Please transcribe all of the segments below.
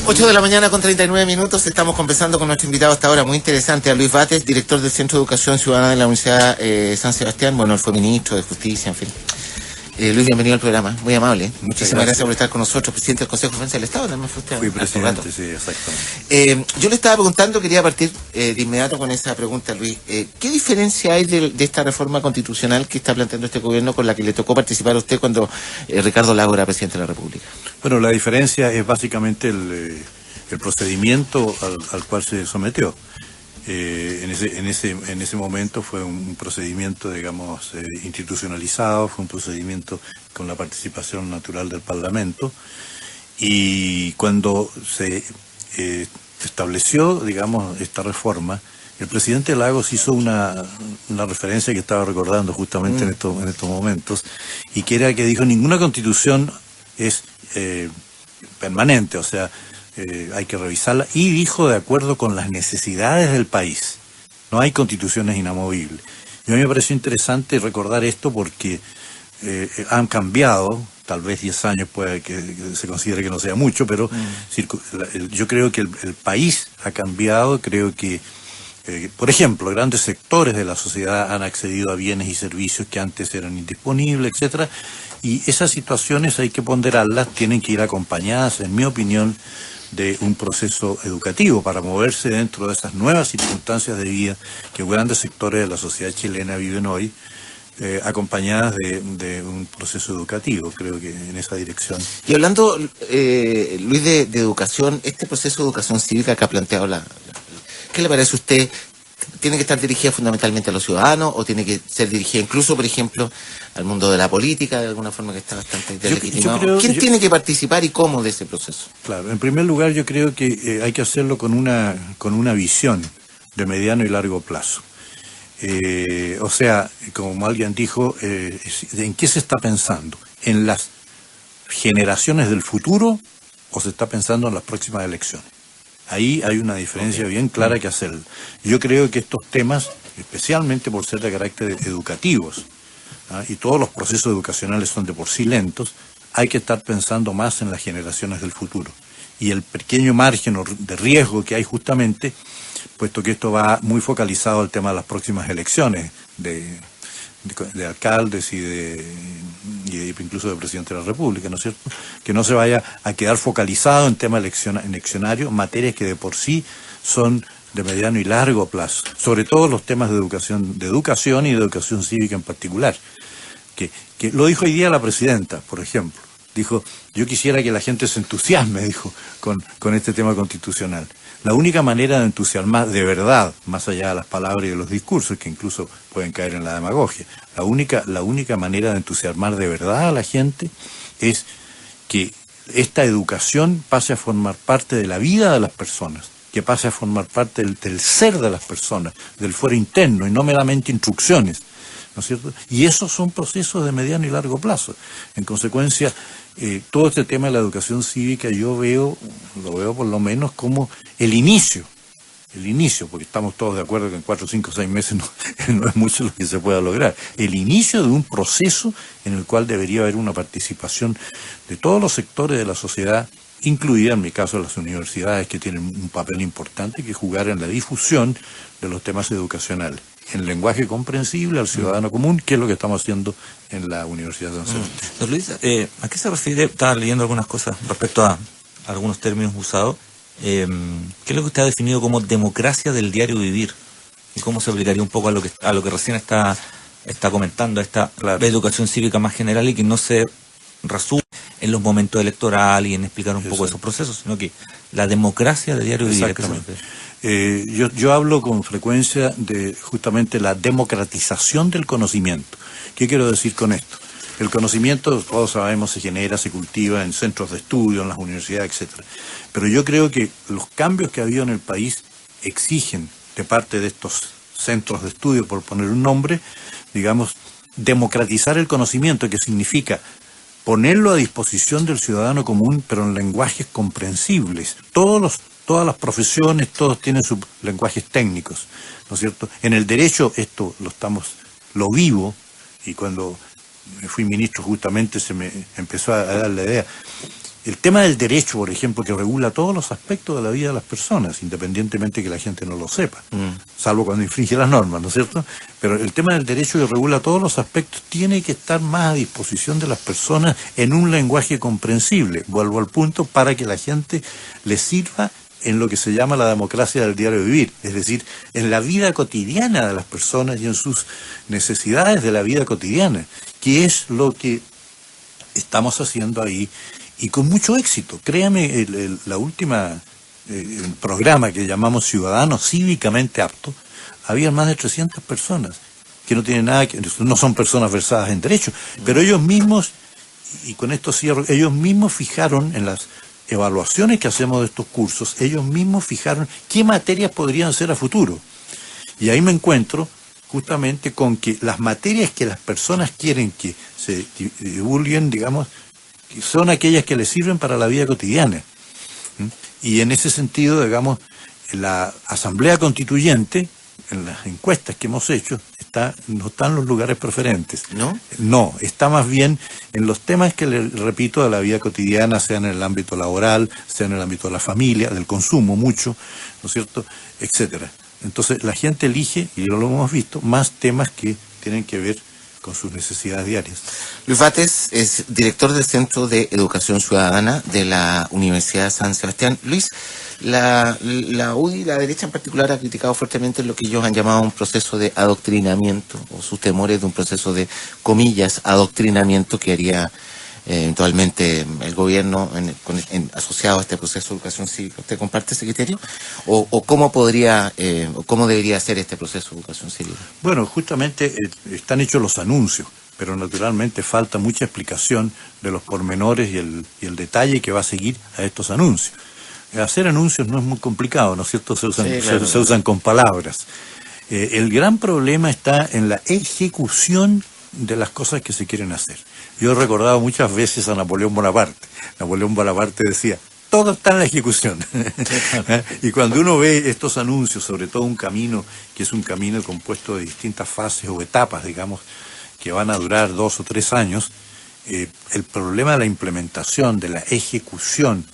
8 de la mañana con 39 minutos, estamos conversando con nuestro invitado hasta ahora, muy interesante, a Luis Bates, director del Centro de Educación Ciudadana de la Universidad San Sebastián. Bueno, él fue ministro de Justicia, en fin. Luis, bienvenido al programa, muy amable. Muchísimas gracias por estar con nosotros, presidente del Consejo de Defensa del Estado, también fue usted. Fui presidente, sí, exactamente. Yo le estaba preguntando, quería partir de inmediato con esa pregunta, Luis. ¿Qué diferencia hay de esta reforma constitucional que está planteando este gobierno con la que le tocó participar a usted cuando Ricardo Lagos era presidente de la República? Bueno, la diferencia es básicamente el procedimiento al cual se sometió. En ese momento fue un procedimiento, digamos, institucionalizado, fue un procedimiento con la participación natural del Parlamento, y cuando se estableció, digamos, esta reforma, el presidente Lagos hizo una referencia que estaba recordando justamente en estos momentos, y que era que dijo: ninguna constitución es permanente, o sea, hay que revisarla, y dijo: de acuerdo con las necesidades del país. No hay constituciones inamovibles. Y a mí me pareció interesante recordar esto porque han cambiado, tal vez 10 años puede que se considere que no sea mucho, pero yo creo que el país ha cambiado. Creo que, por ejemplo, grandes sectores de la sociedad han accedido a bienes y servicios que antes eran indisponibles, etcétera. Y esas situaciones hay que ponderarlas, tienen que ir acompañadas, en mi opinión, de un proceso educativo para moverse dentro de esas nuevas circunstancias de vida que grandes sectores de la sociedad chilena viven hoy, acompañadas de un proceso educativo. Creo que en esa dirección. Y hablando, Luis, de educación, este proceso de educación cívica que ha planteado ¿qué le parece a usted? ¿Tiene que estar dirigida fundamentalmente a los ciudadanos o tiene que ser dirigida incluso, por ejemplo, al mundo de la política, de alguna forma que está bastante deslegitimado? ¿Quién tiene que participar y cómo de ese proceso? Claro, en primer lugar yo creo que hay que hacerlo con una visión de mediano y largo plazo. O sea, como alguien dijo, ¿en qué se está pensando? ¿En las generaciones del futuro o se está pensando en las próximas elecciones? Ahí hay una diferencia bien clara que hacer. Yo creo que estos temas, especialmente por ser de carácter educativos, y todos los procesos educacionales son de por sí lentos, hay que estar pensando más en las generaciones del futuro. Y el pequeño margen de riesgo que hay justamente, puesto que esto va muy focalizado al tema de las próximas elecciones de alcaldes y incluso de presidente de la República, ¿no es cierto? Que no se vaya a quedar focalizado en temas eleccionarios, materias que de por sí son de mediano y largo plazo, sobre todo los temas de educación y de educación cívica en particular, que lo dijo hoy día la presidenta, por ejemplo. Dijo: yo quisiera que la gente se entusiasme, dijo, con este tema constitucional. La única manera de entusiasmar de verdad, más allá de las palabras y de los discursos, que incluso pueden caer en la demagogia, la única manera de entusiasmar de verdad a la gente es que esta educación pase a formar parte de la vida de las personas, que pase a formar parte del ser de las personas, del fuero interno, y no meramente instrucciones, ¿no es cierto? Y esos son procesos de mediano y largo plazo. En consecuencia, todo este tema de la educación cívica lo veo por lo menos como el inicio, porque estamos todos de acuerdo que en 4, 5, 6 meses no es mucho lo que se pueda lograr. El inicio de un proceso en el cual debería haber una participación de todos los sectores de la sociedad, incluida en mi caso las universidades, que tienen un papel importante que jugar en la difusión de los temas educacionales, en lenguaje comprensible al ciudadano común, que es lo que estamos haciendo en la Universidad de San Sebastián. Don Luis, ¿a qué se refiere? Estaba leyendo algunas cosas respecto a algunos términos usados. ¿Qué es lo que usted ha definido como democracia del diario vivir? ¿Y cómo se aplicaría un poco a lo que recién está comentando, a esta educación cívica más general y que no se resume en los momentos electorales y en explicar un poco esos procesos, sino que la democracia del diario vivir? Exactamente. Yo hablo con frecuencia de justamente la democratización del conocimiento. ¿Qué quiero decir con esto? El conocimiento, todos sabemos, se genera, se cultiva en centros de estudio, en las universidades, etcétera. Pero yo creo que los cambios que ha habido en el país exigen de parte de estos centros de estudio, por poner un nombre, digamos, democratizar el conocimiento, que significa ponerlo a disposición del ciudadano común, pero en lenguajes comprensibles. Todas las profesiones, todos tienen sus lenguajes técnicos, ¿no es cierto? En el derecho esto lo vivo, y cuando fui ministro justamente se me empezó a dar la idea. El tema del derecho, por ejemplo, que regula todos los aspectos de la vida de las personas, independientemente que la gente no lo sepa, salvo cuando infringe las normas, ¿no es cierto? Pero el tema del derecho que regula todos los aspectos tiene que estar más a disposición de las personas en un lenguaje comprensible, vuelvo al punto, para que la gente le sirva en lo que se llama la democracia del diario vivir, es decir, en la vida cotidiana de las personas y en sus necesidades de la vida cotidiana, que es lo que estamos haciendo ahí y con mucho éxito. Créame, la última el programa que llamamos Ciudadanos Cívicamente Aptos, había más de 300 personas que no tienen nada, que no son personas versadas en derecho, pero ellos mismos, y con esto cierro, ellos mismos fijaron en las evaluaciones que hacemos de estos cursos, ellos mismos fijaron qué materias podrían ser a futuro. Y ahí me encuentro justamente con que las materias que las personas quieren que se divulguen, digamos, que son aquellas que les sirven para la vida cotidiana. Y en ese sentido, digamos, la Asamblea Constituyente, en las encuestas que hemos hecho, no está en los lugares preferentes. ¿No? No, está más bien en los temas que, le repito, de la vida cotidiana, sea en el ámbito laboral, sea en el ámbito de la familia, del consumo mucho, ¿no es cierto?, etcétera. Entonces la gente elige, y lo hemos visto, más temas que tienen que ver con sus necesidades diarias. Luis Bates es director del Centro de Educación Ciudadana de la Universidad de San Sebastián. Luis, la UDI, la derecha en particular, ha criticado fuertemente lo que ellos han llamado un proceso de adoctrinamiento, o sus temores de un proceso de, comillas, adoctrinamiento que haría eventualmente el gobierno asociado a este proceso de educación cívica. ¿Usted comparte ese criterio? ¿O cómo podría, o cómo debería ser este proceso de educación cívica? Bueno, justamente están hechos los anuncios, pero naturalmente falta mucha explicación de los pormenores y el detalle que va a seguir a estos anuncios. Hacer anuncios no es muy complicado, ¿no es cierto? Se usan con palabras. El gran problema está en la ejecución de las cosas que se quieren hacer. Yo he recordado muchas veces a Napoleón Bonaparte. Napoleón Bonaparte decía, todo está en la ejecución. Y cuando uno ve estos anuncios, sobre todo un camino que es un camino compuesto de distintas fases o etapas, digamos, que van a durar 2 o 3 años, el problema de la implementación, de la ejecución,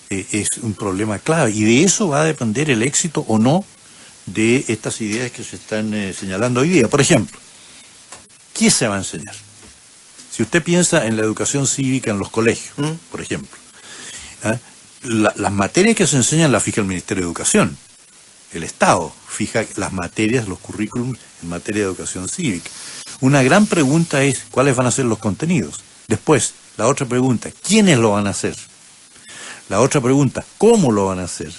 es un problema clave. Y de eso va a depender el éxito o no de estas ideas que se están señalando hoy día. Por ejemplo, ¿qué se va a enseñar? Si usted piensa en la educación cívica en los colegios, por ejemplo, las materias que se enseñan las fija el Ministerio de Educación. El Estado fija las materias, los currículums en materia de educación cívica. Una gran pregunta es cuáles van a ser los contenidos. Después, la otra pregunta, ¿quiénes lo van a hacer? La otra pregunta, ¿cómo lo van a hacer?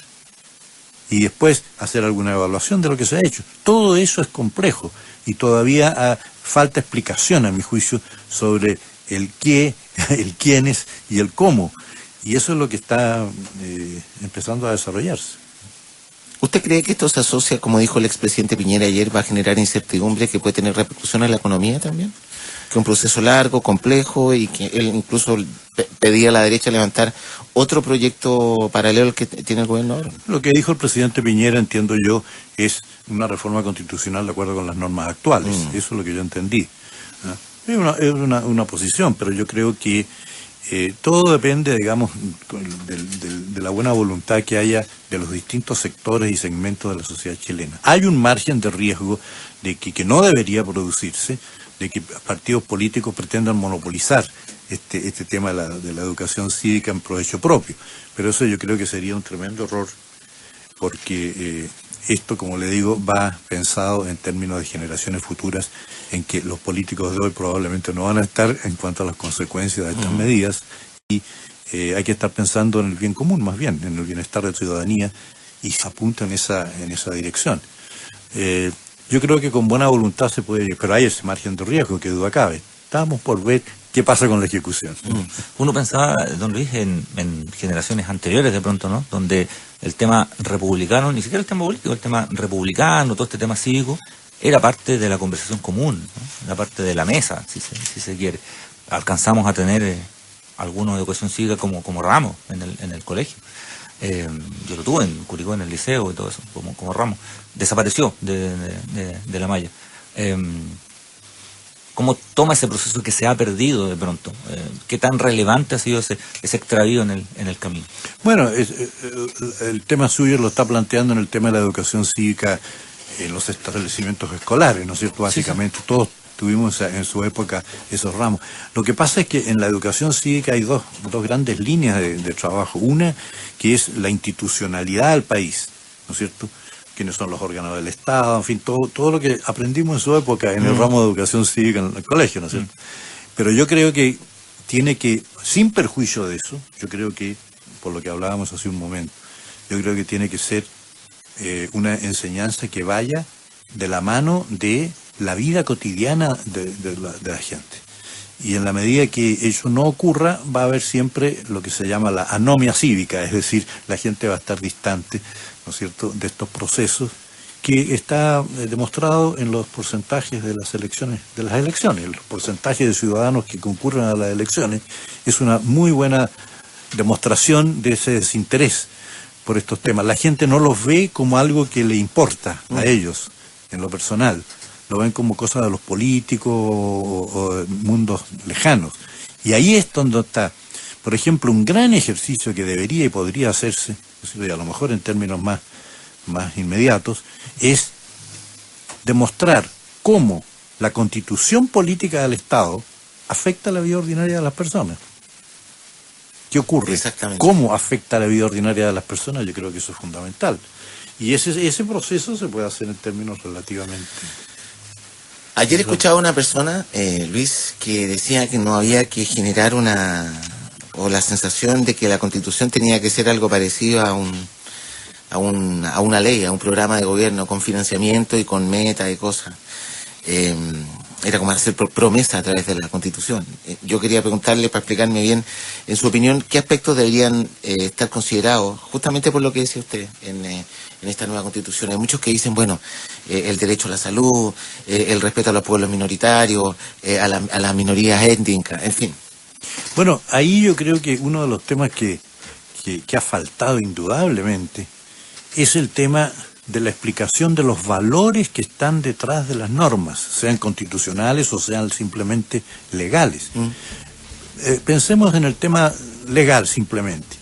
Y después hacer alguna evaluación de lo que se ha hecho. Todo eso es complejo y todavía falta explicación, a mi juicio, sobre el qué, el quiénes y el cómo. Y eso es lo que está empezando a desarrollarse. ¿Usted cree que esto se asocia, como dijo el expresidente Piñera ayer, va a generar incertidumbre que puede tener repercusión en la economía también? Que un proceso largo, complejo, y que él incluso pedía a la derecha levantar otro proyecto paralelo al que tiene el gobierno ahora. Lo que dijo el presidente Piñera, entiendo yo, es una reforma constitucional de acuerdo con las normas actuales. Eso es lo que yo entendí. Es una posición, pero yo creo que todo depende, digamos, de la buena voluntad que haya de los distintos sectores y segmentos de la sociedad chilena. Hay un margen de riesgo de que no debería producirse, de que partidos políticos pretendan monopolizar este tema de la educación cívica en provecho propio. Pero eso yo creo que sería un tremendo error, porque esto, como le digo, va pensado en términos de generaciones futuras, en que los políticos de hoy probablemente no van a estar en cuanto a las consecuencias de estas medidas, y hay que estar pensando en el bien común, más bien, en el bienestar de la ciudadanía, y se apunta en esa dirección. Yo creo que con buena voluntad se puede, pero hay ese margen de riesgo, que duda cabe. Estamos por ver qué pasa con la ejecución. Uno pensaba, don Luis, en generaciones anteriores de pronto, ¿no? Donde el tema republicano, ni siquiera el tema político, el tema republicano, todo este tema cívico, era parte de la conversación común, ¿no? Era parte de la mesa, si se quiere. Alcanzamos a tener algunos de educación cívica como ramos en el colegio. Yo lo tuve en Curicó, en el liceo y todo eso, como ramo. Desapareció de la malla. ¿Cómo toma ese proceso que se ha perdido de pronto? ¿Qué tan relevante ha sido ese extravío en el camino? Bueno, el tema suyo lo está planteando en el tema de la educación cívica en los establecimientos escolares, ¿no es cierto? Básicamente, todos tuvimos en su época esos ramos. Lo que pasa es que en la educación cívica hay dos grandes líneas de trabajo. Una, que es la institucionalidad del país, ¿no es cierto? Quiénes son los órganos del Estado, en fin, todo lo que aprendimos en su época en el ramo de educación cívica en el colegio, ¿no es cierto? Pero yo creo que tiene que, sin perjuicio de eso, yo creo que, por lo que hablábamos hace un momento, yo creo que tiene que ser una enseñanza que vaya de la mano de la vida cotidiana de la gente. Y en la medida que eso no ocurra, va a haber siempre lo que se llama la anomia cívica, es decir, la gente va a estar distante, ¿no es cierto?, de estos procesos, que está demostrado en los porcentajes de las elecciones. El porcentaje de ciudadanos que concurren a las elecciones es una muy buena demostración de ese desinterés por estos temas. La gente no los ve como algo que le importa a ellos, en lo personal. Lo ven como cosas de los políticos o de mundos lejanos. Y ahí es donde está, por ejemplo, un gran ejercicio que debería y podría hacerse, a lo mejor en términos más inmediatos, es demostrar cómo la constitución política del Estado afecta la vida ordinaria de las personas. ¿Qué ocurre? Exactamente. ¿Cómo afecta la vida ordinaria de las personas? Yo creo que eso es fundamental. Y ese proceso se puede hacer en términos relativamente... Ayer escuchaba a una persona, Luis, que decía que no había que generar la sensación de que la Constitución tenía que ser algo parecido a una ley, a un programa de gobierno con financiamiento y con meta y cosas. Era como hacer promesa a través de la Constitución. Yo quería preguntarle, para explicarme bien, en su opinión, qué aspectos deberían estar considerados, justamente por lo que decía usted, en esta nueva Constitución. Hay muchos que dicen, bueno, el derecho a la salud, el respeto a los pueblos minoritarios, a las minorías étnicas, en fin. Bueno, ahí yo creo que uno de los temas que ha faltado indudablemente es el tema de la explicación de los valores que están detrás de las normas, sean constitucionales o sean simplemente legales. Pensemos en el tema legal simplemente.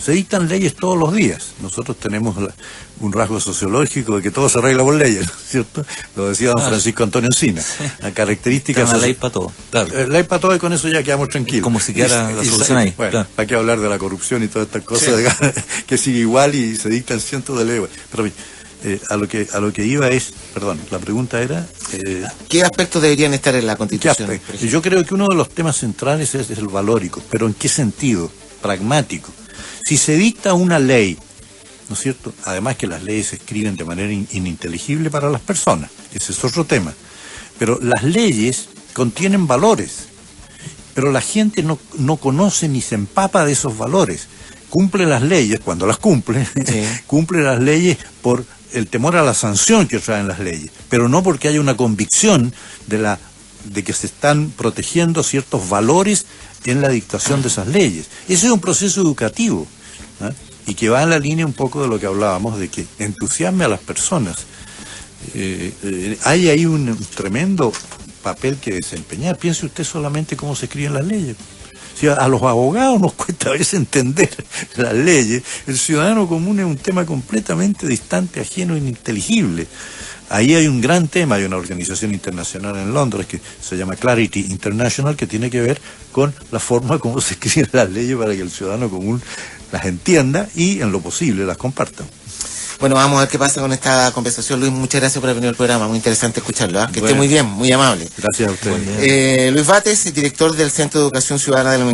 Se dictan leyes todos los días. Nosotros tenemos un rasgo sociológico de que todo se arregla por leyes, ¿cierto? Lo decía don Francisco Antonio Encina. La característica... Una ley para todo. Claro. Ley para todo y con eso ya quedamos tranquilos. Como si quedara la solución ahí. Bueno, claro. hay que hablar de la corrupción y todas estas cosas, que sigue igual y se dictan cientos de leyes. Pero a lo que iba es, perdón, la pregunta era... ¿Qué aspectos deberían estar en la Constitución? Yo creo que uno de los temas centrales es el valórico, pero ¿en qué sentido? Pragmático. Si se dicta una ley, ¿no es cierto? Además que las leyes se escriben de manera ininteligible para las personas, ese es otro tema. Pero las leyes contienen valores, pero la gente no conoce ni se empapa de esos valores. Cumple las leyes, cuando las cumple, cumple las leyes por el temor a la sanción que traen las leyes, pero no porque haya una convicción de que se están protegiendo ciertos valores en la dictación de esas leyes. Ese es un proceso educativo, ¿eh? Y que va en la línea un poco de lo que hablábamos, de que entusiasme a las personas. Hay ahí un tremendo papel que desempeñar. Piense usted solamente cómo se escriben las leyes. Si a los abogados nos cuesta a veces entender las leyes, el ciudadano común es un tema completamente distante, ajeno, ininteligible. Ahí hay un gran tema, hay una organización internacional en Londres que se llama Clarity International, que tiene que ver con la forma como se escriben las leyes para que el ciudadano común las entienda y en lo posible las comparta. Bueno, vamos a ver qué pasa con esta conversación. Luis, muchas gracias por haber venido al programa, muy interesante escucharlo, ¿eh? Que esté muy bien, muy amable. Gracias a usted. Luis Bates, director del Centro de Educación Ciudadana de la Universidad.